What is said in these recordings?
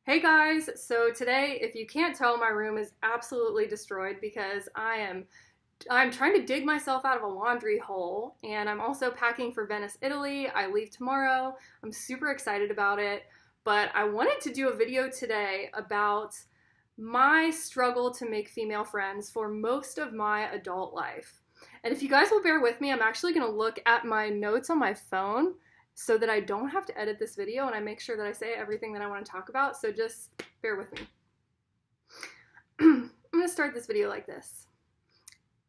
Hey guys, so today, if you can't tell, my room is absolutely destroyed because I'm trying to dig myself out of a laundry hole, and I'm also packing for Venice, Italy. I leave tomorrow. I'm super excited about it, but I wanted to do a video today about my struggle to make female friends for most of my adult life. And if you guys will bear with me, I'm actually going to look at my notes on my phone so that I don't have to edit this video and I make sure that I say everything that I want to talk about. So just bear with me. I'm going to start this video like this.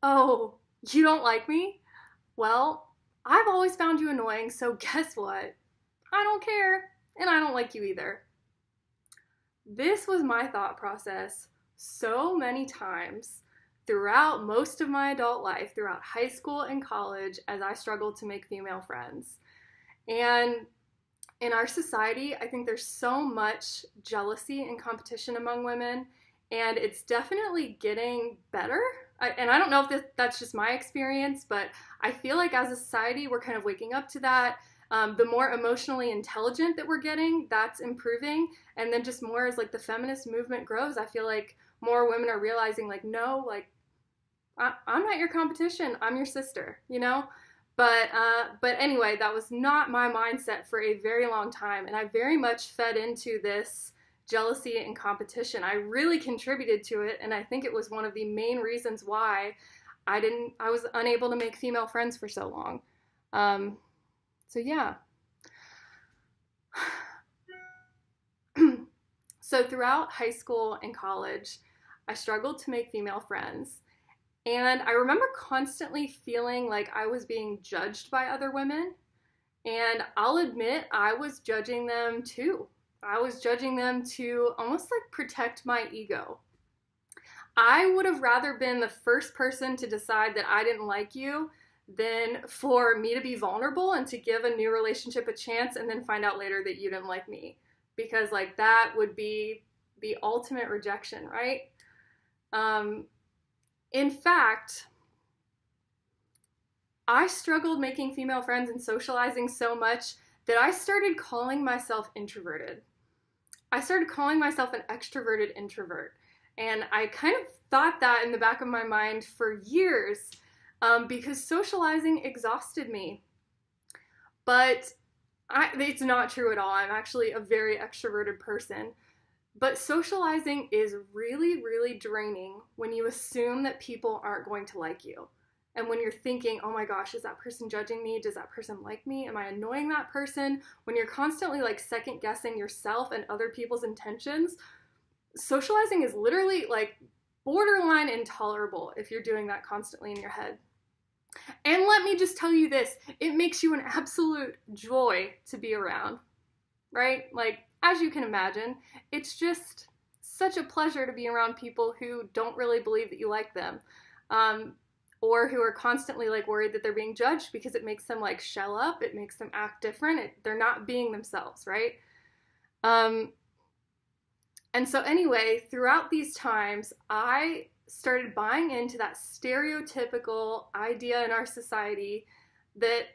Oh, you don't like me? Well, I've always found you annoying, so guess what? I don't care, and I don't like you either. This was my thought process so many times throughout most of my adult life, throughout high school and college, as I struggled to make female friends. And in our society, I think there's so much jealousy and competition among women, and it's definitely getting better. And I don't know if that's just my experience, but I feel like as a society, we're kind of waking up to that. The more emotionally intelligent that we're getting, that's improving. And then just more as like the feminist movement grows, I feel like more women are realizing like, no, like I'm not your competition. I'm your sister, you know? But anyway, that was not my mindset for a very long time, and I very much fed into this jealousy and competition. I really contributed to it, and I think it was one of the main reasons why I was unable to make female friends for so long. So yeah. So throughout high school and college, I struggled to make female friends. And I remember constantly feeling like I was being judged by other women. And I'll admit, I was judging them too. I was judging them to almost like protect my ego. I would have rather been the first person to decide that I didn't like you than for me to be vulnerable and to give a new relationship a chance and then find out later that you didn't like me. Because like that would be the ultimate rejection, right? In fact, I struggled making female friends and socializing so much that I started calling myself introverted. I started calling myself an extroverted introvert. And I kind of thought that in the back of my mind for years because socializing exhausted me. But it's not true at all. I'm actually a very extroverted person. But socializing is really, really draining when you assume that people aren't going to like you. And when you're thinking, oh my gosh, is that person judging me? Does that person like me? Am I annoying that person? When you're constantly like second guessing yourself and other people's intentions, socializing is literally like borderline intolerable if you're doing that constantly in your head. And let me just tell you this, it makes you an absolute joy to be around, right? Like, as you can imagine, it's just such a pleasure to be around people who don't really believe that you like them, or who are constantly like worried that they're being judged because it makes them like shell up, it makes them act different, they're not being themselves, right? And so anyway, throughout these times, I started buying into that stereotypical idea in our society that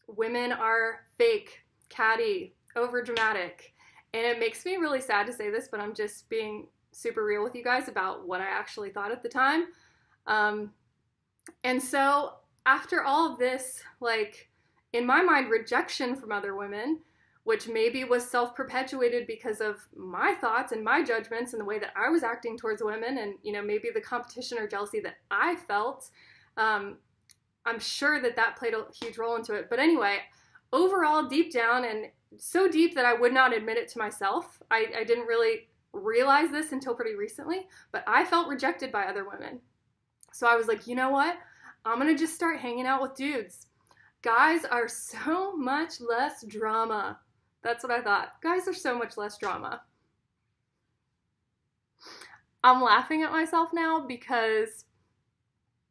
women are fake, catty, overdramatic. And it makes me really sad to say this, but I'm just being super real with you guys about what I actually thought at the time. And so after all of this, like in my mind, rejection from other women, which maybe was self-perpetuated because of my thoughts and my judgments and the way that I was acting towards women, and you know, maybe the competition or jealousy that I felt, I'm sure that played a huge role into it. But anyway, overall, deep down, and so deep that I would not admit it to myself, I didn't really realize this until pretty recently, but I felt rejected by other women. So I was like, you know what? I'm gonna just start hanging out with dudes. Guys are so much less drama. That's what I thought. Guys are so much less drama. I'm laughing at myself now because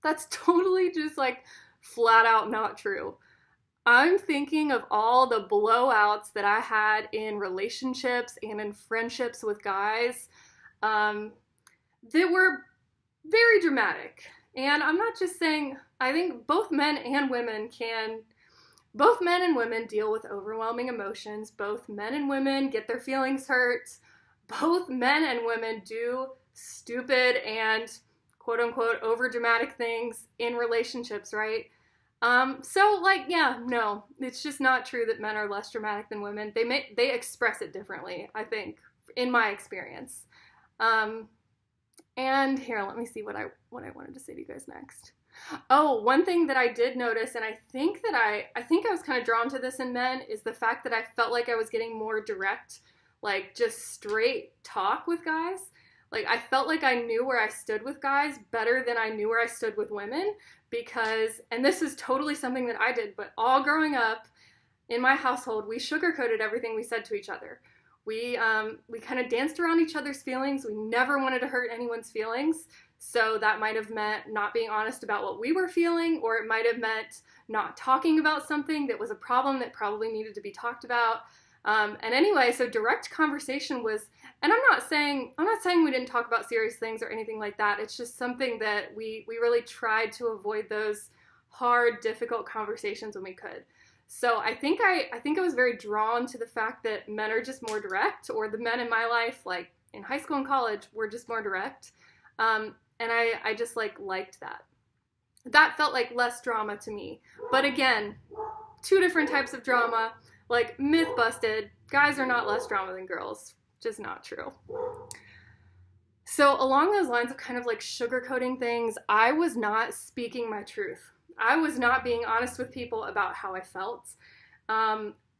that's totally just like flat out not true. I'm thinking of all the blowouts that I had in relationships and in friendships with guys that were very dramatic. And I'm not just saying, I think both men and women deal with overwhelming emotions. Both men and women get their feelings hurt. both men and women do stupid and quote unquote over dramatic things in relationships, right? So like, yeah, no, it's just not true that men are less dramatic than women. They express it differently, I think, in my experience. And here, let me see what I wanted to say to you guys next. Oh, one thing that I did notice, and I think I was kind of drawn to this in men, is the fact that I felt like I was getting more direct, like just straight talk with guys. Like I felt like I knew where I stood with guys better than I knew where I stood with women because, and this is totally something that I did, but all growing up in my household, we sugarcoated everything we said to each other. We kind of danced around each other's feelings. We never wanted to hurt anyone's feelings. So that might have meant not being honest about what we were feeling, or it might have meant not talking about something that was a problem that probably needed to be talked about. And anyway, so direct conversation was, and I'm not saying we didn't talk about serious things or anything like that. It's just something that we really tried to avoid those hard, difficult conversations when we could. So I think I was very drawn to the fact that men are just more direct, or the men in my life, like in high school and college, were just more direct. And I just liked that. That felt like less drama to me. But again, two different types of drama. Like, myth busted, guys are not less drama than girls. Just not true. So along those lines of kind of like sugarcoating things, I was not speaking my truth. I was not being honest with people about how I felt.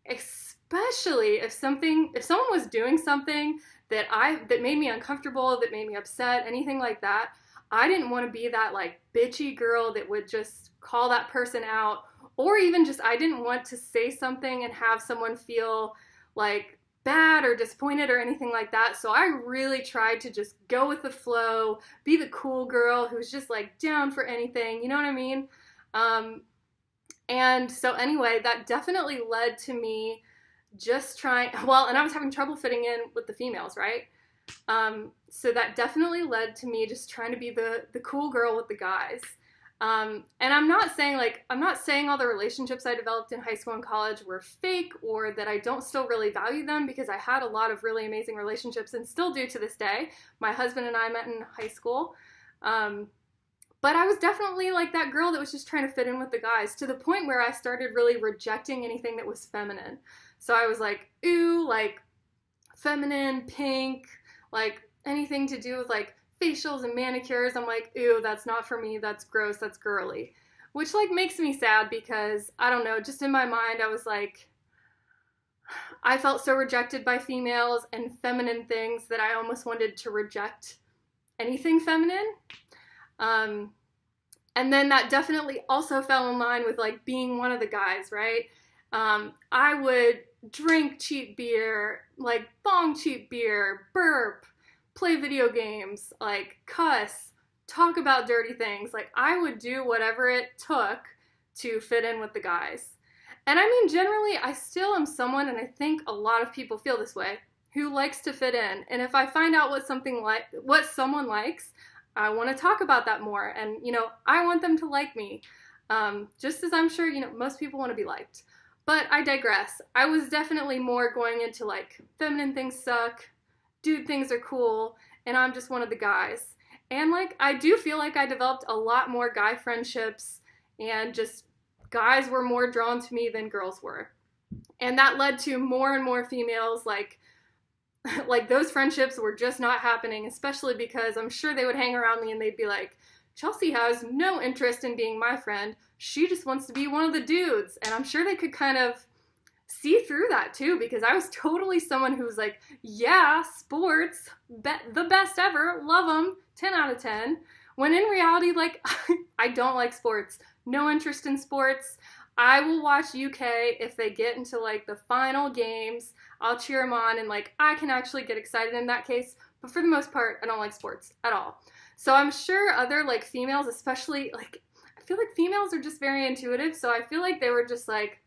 Especially if someone was doing something that made me uncomfortable, that made me upset, anything like that. I didn't want to be that like bitchy girl that would just call that person out, or even just I didn't want to say something and have someone feel like bad or disappointed or anything like that. So I really tried to just go with the flow, be the cool girl who's just like down for anything, you know what I mean? And so anyway, that definitely led to me just trying, well, and I was having trouble fitting in with the females, right? So that definitely led to me just trying to be the cool girl with the guys. And I'm not saying all the relationships I developed in high school and college were fake, or that I don't still really value them, because I had a lot of really amazing relationships and still do to this day. My husband and I met in high school. But I was definitely like that girl that was just trying to fit in with the guys, to the point where I started really rejecting anything that was feminine. So I was like, ooh, like feminine, pink, like anything to do with like facials and manicures. I'm like, ooh, that's not for me. That's gross. That's girly. Which like makes me sad, because I don't know, just in my mind, I was like, I felt so rejected by females and feminine things that I almost wanted to reject anything feminine. And then that definitely also fell in line with like being one of the guys, right? I would drink cheap beer, like bong cheap beer, burp, play video games, like cuss, talk about dirty things. Like I would do whatever it took to fit in with the guys. And I mean, generally, I still am someone, and I think a lot of people feel this way, who likes to fit in. And if I find out what someone likes, I want to talk about that more. And, you know, I want them to like me. Just as I'm sure, you know, most people want to be liked. But I digress. I was definitely more going into like, feminine things suck, dude things are cool, and I'm just one of the guys. And like, I do feel like I developed a lot more guy friendships, and just guys were more drawn to me than girls were. And that led to more and more females, like those friendships were just not happening, especially because I'm sure they would hang around me and they'd be like, Chelsea has no interest in being my friend. She just wants to be one of the dudes. And I'm sure they could kind of see through that too, because I was totally someone who was like, yeah, sports, the best ever, love them, 10 out of 10. When in reality, like, I don't like sports, no interest in sports. I will watch UK if they get into like the final games. I'll cheer them on, and like I can actually get excited in that case. But for the most part, I don't like sports at all. So I'm sure other like females, especially like, I feel like females are just very intuitive. So I feel like they were just like,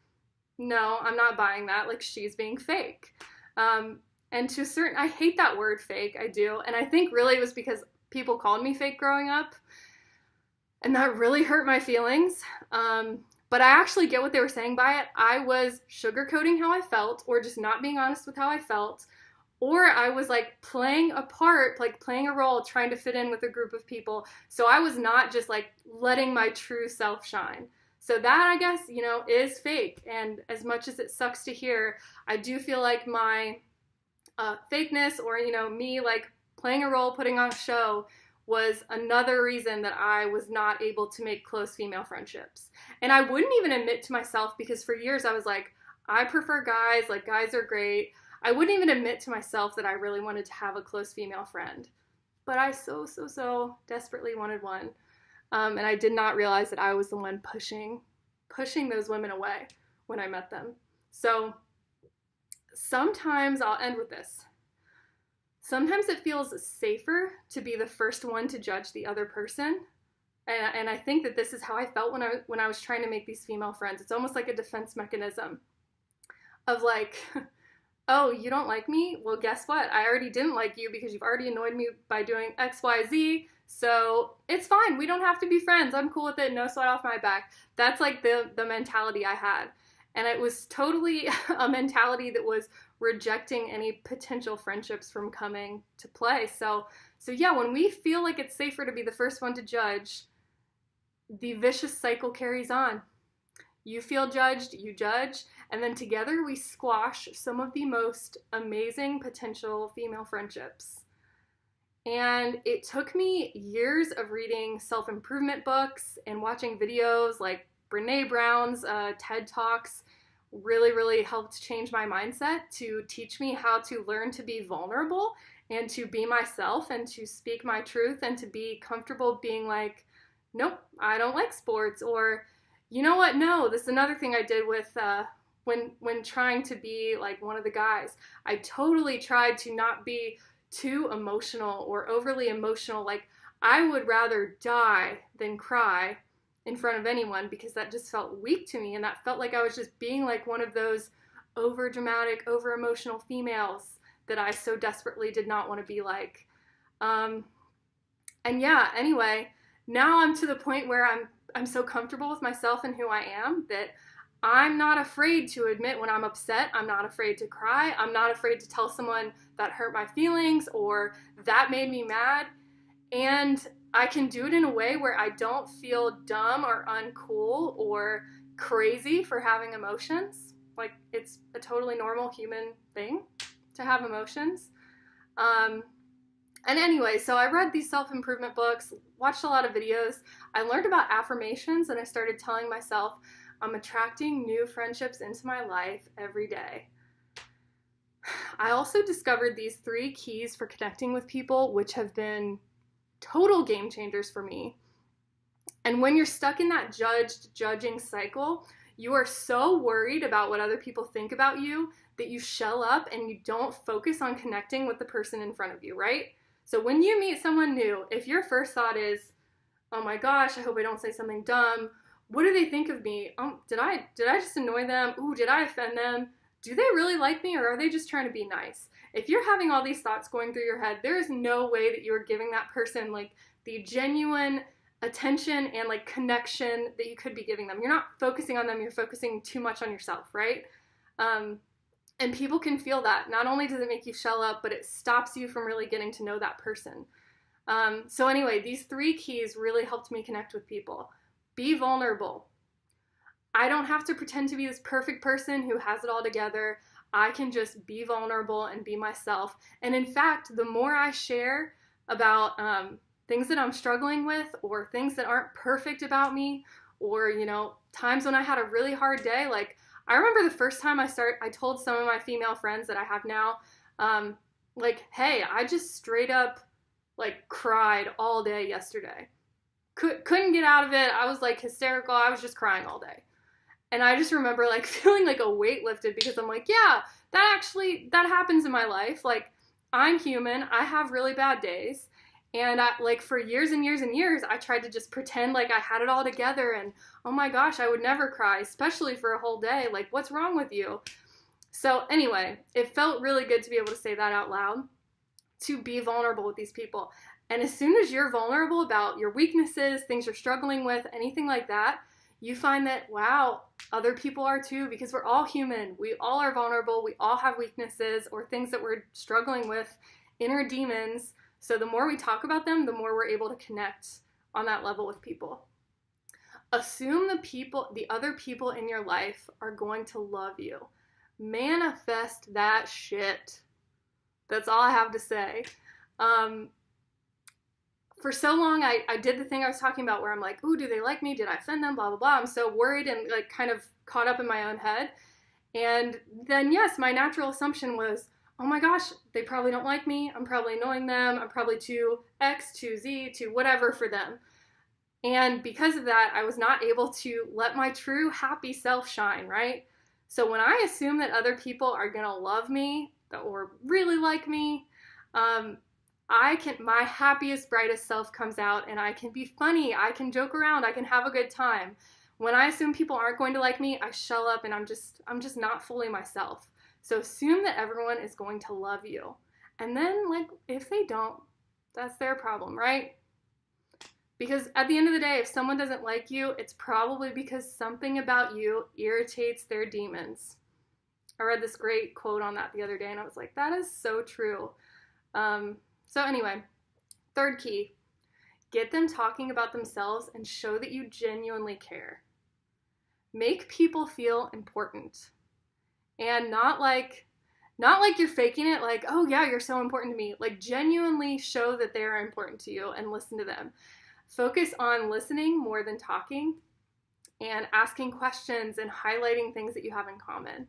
no, I'm not buying that. Like, she's being fake. And to a certain, I hate that word fake. I do. And I think really it was because people called me fake growing up, and that really hurt my feelings. But I actually get what they were saying by it. I was sugarcoating how I felt, or just not being honest with how I felt, or I was like playing a part, like playing a role, trying to fit in with a group of people. So I was not just like letting my true self shine. So that, I guess, you know, is fake. And as much as it sucks to hear, I do feel like my fakeness, or, you know, me like playing a role, putting on a show, was another reason that I was not able to make close female friendships. And I wouldn't even admit to myself, because for years I was like, I prefer guys, like guys are great. I wouldn't even admit to myself that I really wanted to have a close female friend. But I so desperately wanted one. And I did not realize that I was the one pushing those women away when I met them. So sometimes, I'll end with this. Sometimes it feels safer to be the first one to judge the other person. And I think that this is how I felt when I was trying to make these female friends. It's almost like a defense mechanism of like, oh, you don't like me? Well, guess what? I already didn't like you because you've already annoyed me by doing X, Y, Z. So it's fine. We don't have to be friends. I'm cool with it. No sweat off my back. That's like the mentality I had. And it was totally a mentality that was rejecting any potential friendships from coming to play. So yeah, when we feel like it's safer to be the first one to judge, the vicious cycle carries on. You feel judged, you judge, and then together we squash some of the most amazing potential female friendships. And it took me years of reading self-improvement books and watching videos like Brene Brown's TED Talks. Really helped change my mindset to teach me how to learn to be vulnerable and to be myself and to speak my truth and to be comfortable being like, nope, I don't like sports, or you know what, no, this is another thing I did with when trying to be like one of the guys. I totally tried to not be too emotional or overly emotional. Like, I would rather die than cry in front of anyone, because that just felt weak to me, and that felt like I was just being like one of those over dramatic, over emotional females that I so desperately did not want to be like. And yeah, anyway, now I'm to the point where I'm so comfortable with myself and who I am that I'm not afraid to admit when I'm upset. I'm not afraid to cry. I'm not afraid to tell someone that hurt my feelings or that made me mad. And I can do it in a way where I don't feel dumb or uncool or crazy for having emotions. Like, it's a totally normal human thing to have emotions. And anyway, so I read these self-improvement books, watched a lot of videos. I learned about affirmations, and I started telling myself, I'm attracting new friendships into my life every day. I also discovered these 3 keys for connecting with people, which have been total game changers for me. And when you're stuck in that judging cycle, you are so worried about what other people think about you that you shell up and you don't focus on connecting with the person in front of you, right? So when you meet someone new, if your first thought is, oh my gosh, I hope I don't say something dumb. What do they think of me? Did I just annoy them? Ooh, did I offend them? Do they really like me, or are they just trying to be nice? If you're having all these thoughts going through your head, there is no way that you are giving that person like the genuine attention and like connection that you could be giving them. You're not focusing on them, you're focusing too much on yourself, right? And people can feel that. Not only does it make you shell up, but it stops you from really getting to know that person. So anyway, these 3 keys really helped me connect with people. Be vulnerable. I don't have to pretend to be this perfect person who has it all together. I can just be vulnerable and be myself. And in fact, the more I share about things that I'm struggling with, or things that aren't perfect about me, or, you know, times when I had a really hard day, like I remember the first time I told some of my female friends that I have now, like, hey, I just straight up like cried all day yesterday. Couldn't get out of it. I was like hysterical. I was just crying all day. And I just remember like feeling like a weight lifted, because I'm like, yeah, that happens in my life. Like, I'm human. I have really bad days. And I, like, for years and years and years, I tried to just pretend like I had it all together. And oh my gosh, I would never cry, especially for a whole day. Like, what's wrong with you? So anyway, it felt really good to be able to say that out loud, to be vulnerable with these people. And as soon as you're vulnerable about your weaknesses, things you're struggling with, anything like that, you find that, wow, other people are too, because we're all human. We all are vulnerable. We all have weaknesses or things that we're struggling with, inner demons. So the more we talk about them, the more we're able to connect on that level with people. Assume the other people in your life are going to love you. Manifest that shit. That's all I have to say. For so long, I did the thing I was talking about where I'm like, ooh, do they like me? Did I offend them? Blah, blah, blah. I'm so worried and like kind of caught up in my own head. And then, yes, my natural assumption was, oh my gosh, they probably don't like me. I'm probably annoying them. I'm probably too X, too Z, too whatever for them. And because of that, I was not able to let my true happy self shine, right? So when I assume that other people are going to love me or really like me, my happiest, brightest self comes out, and I can be funny, I can joke around, I can have a good time. When I assume people aren't going to like me, I shell up and I'm just not fully myself. So assume that everyone is going to love you. And then, like, if they don't, that's their problem, right? Because at the end of the day, if someone doesn't like you, it's probably because something about you irritates their demons. I read this great quote on that the other day, and I was like, that is so true. So anyway, third key, get them talking about themselves and show that you genuinely care. Make people feel important. And not like you're faking it, like, oh yeah, you're so important to me. Like, genuinely show that they're important to you and listen to them. Focus on listening more than talking and asking questions and highlighting things that you have in common.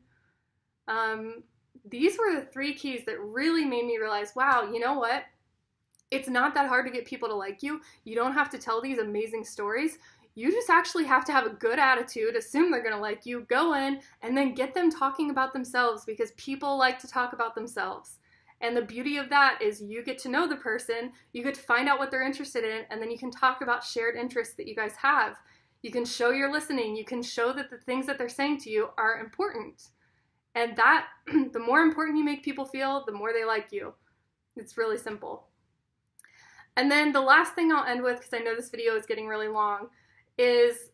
These were the 3 keys that really made me realize, wow, you know what? It's not that hard to get people to like you. You don't have to tell these amazing stories. You just actually have to have a good attitude, assume they're going to like you, go in, and then get them talking about themselves, because people like to talk about themselves. And the beauty of that is you get to know the person, you get to find out what they're interested in, and then you can talk about shared interests that you guys have. You can show you're listening. You can show that the things that they're saying to you are important. And that, the more important you make people feel, the more they like you. It's really simple. And then the last thing I'll end with, because I know this video is getting really long, is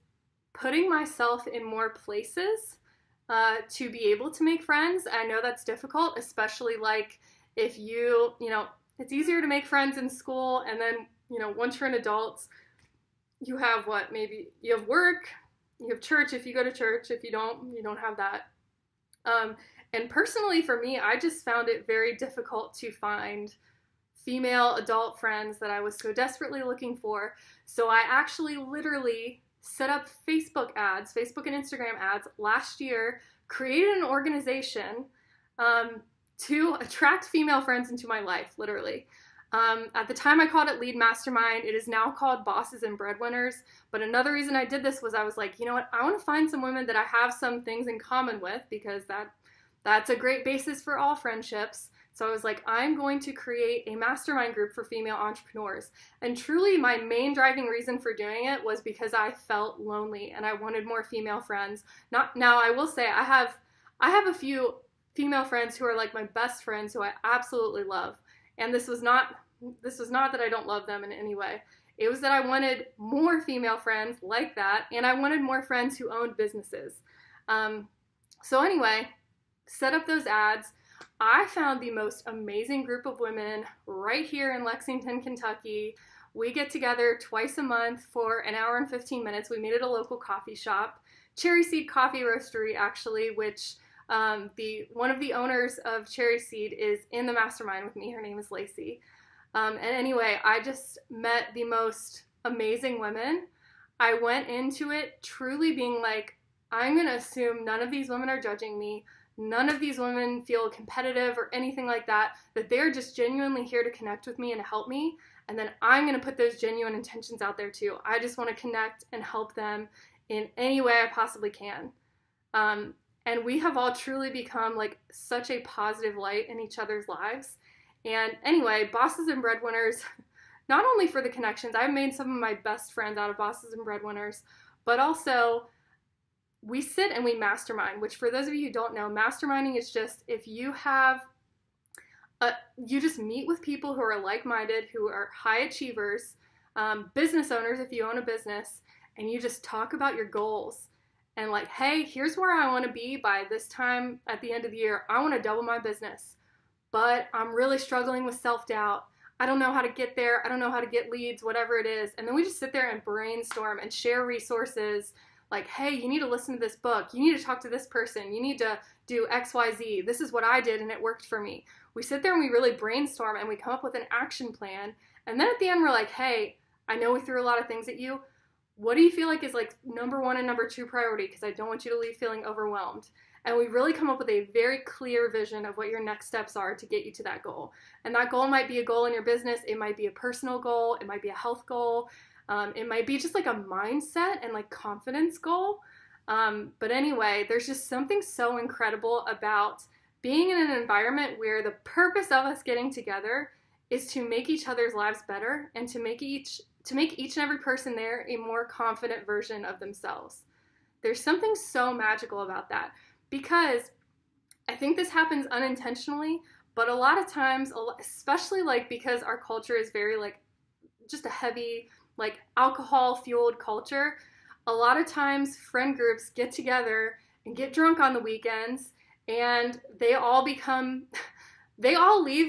putting myself in more places to be able to make friends. I know that's difficult, especially like if it's easier to make friends in school, and then, once you're an adult, you have maybe you have work, you have church if you go to church. If you don't have that. And personally for me, I just found it very difficult to find female adult friends that I was so desperately looking for. So I actually literally set up Facebook and Instagram ads last year, created an organization to attract female friends into my life, literally. At the time I called it Lead Mastermind. It is now called Bosses and Breadwinners. But another reason I did this was I was like, you know what? I want to find some women that I have some things in common with, because that's a great basis for all friendships. So I was like, I'm going to create a mastermind group for female entrepreneurs. And truly my main driving reason for doing it was because I felt lonely and I wanted more female friends. Now I will say I have a few female friends who are like my best friends who I absolutely love. And this was not that I don't love them in any way. It was that I wanted more female friends like that, and I wanted more friends who owned businesses. So anyway, set up those ads. I found the most amazing group of women right here in Lexington, Kentucky. We get together twice a month for an hour and 15 minutes. We meet at a local coffee shop, Cherry Seed Coffee Roastery, actually, which one of the owners of Cherry Seed is in the mastermind with me. Her name is Lacey. And anyway, I just met the most amazing women. I went into it truly being like, I'm going to assume none of these women are judging me. None of these women feel competitive or anything like that, that they're just genuinely here to connect with me and help me. And then I'm going to put those genuine intentions out there too. I just want to connect and help them in any way I possibly can. And we have all truly become like such a positive light in each other's lives. And anyway, Bosses and Breadwinners, not only for the connections, I've made some of my best friends out of Bosses and Breadwinners, but also we sit and we mastermind, which for those of you who don't know, masterminding is just if you just meet with people who are like-minded, who are high achievers, business owners if you own a business, and you just talk about your goals and like, hey, here's where I want to be by this time at the end of the year. I want to double my business, but I'm really struggling with self-doubt. I don't know how to get there. I don't know how to get leads, whatever it is. And then we just sit there and brainstorm and share resources like, hey, you need to listen to this book. You need to talk to this person. You need to do XYZ. This is what I did and it worked for me. We sit there and we really brainstorm and we come up with an action plan. And then at the end, we're like, hey, I know we threw a lot of things at you. What do you feel like is like number 1 and number 2 priority? Because I don't want you to leave feeling overwhelmed. And we really come up with a very clear vision of what your next steps are to get you to that goal. And that goal might be a goal in your business. It might be a personal goal. It might be a health goal. It might be just like a mindset and like confidence goal. But anyway, there's just something so incredible about being in an environment where the purpose of us getting together is to make each other's lives better and to make each and every person there a more confident version of themselves. There's something so magical about that, because I think this happens unintentionally, but a lot of times, especially like because our culture is very like just a heavy like alcohol fueled culture, a lot of times friend groups get together and get drunk on the weekends, and they all leave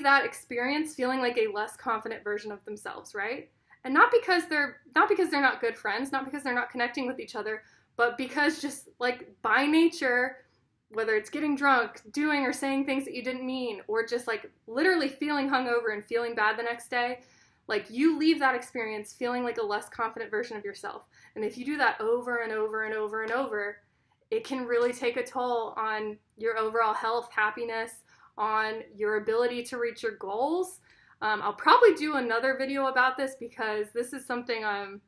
that experience feeling like a less confident version of themselves, right? And not because they're not good friends, not because they're not connecting with each other, but because just like by nature, whether it's getting drunk, doing or saying things that you didn't mean, or just like literally feeling hungover and feeling bad the next day, like you leave that experience feeling like a less confident version of yourself. And if you do that over and over and over and over, it can really take a toll on your overall health, happiness, on your ability to reach your goals. I'll probably do another video about this because this is something I'm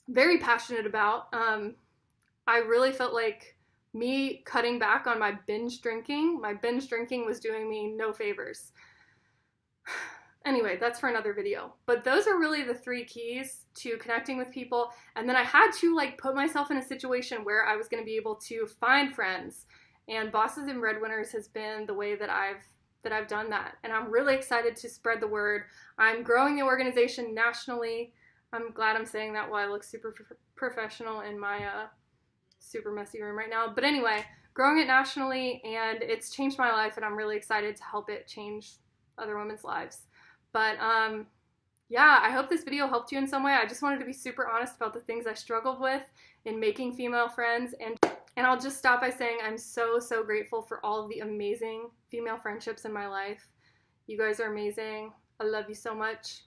very passionate about. I really felt like me cutting back on my binge drinking was doing me no favors. Anyway, that's for another video. But those are really the 3 keys to connecting with people. And then I had to like put myself in a situation where I was going to be able to find friends. And Bosses and Breadwinners has been the way that I've done that. And I'm really excited to spread the word. I'm growing the organization nationally. I'm glad I'm saying that while I look super professional in my super messy room right now. But anyway, growing it nationally, and it's changed my life, and I'm really excited to help it change other women's lives. But yeah, I hope this video helped you in some way. I just wanted to be super honest about the things I struggled with in making female friends, and I'll just stop by saying I'm so grateful for all of the amazing female friendships in my life. You guys are amazing. I love you so much.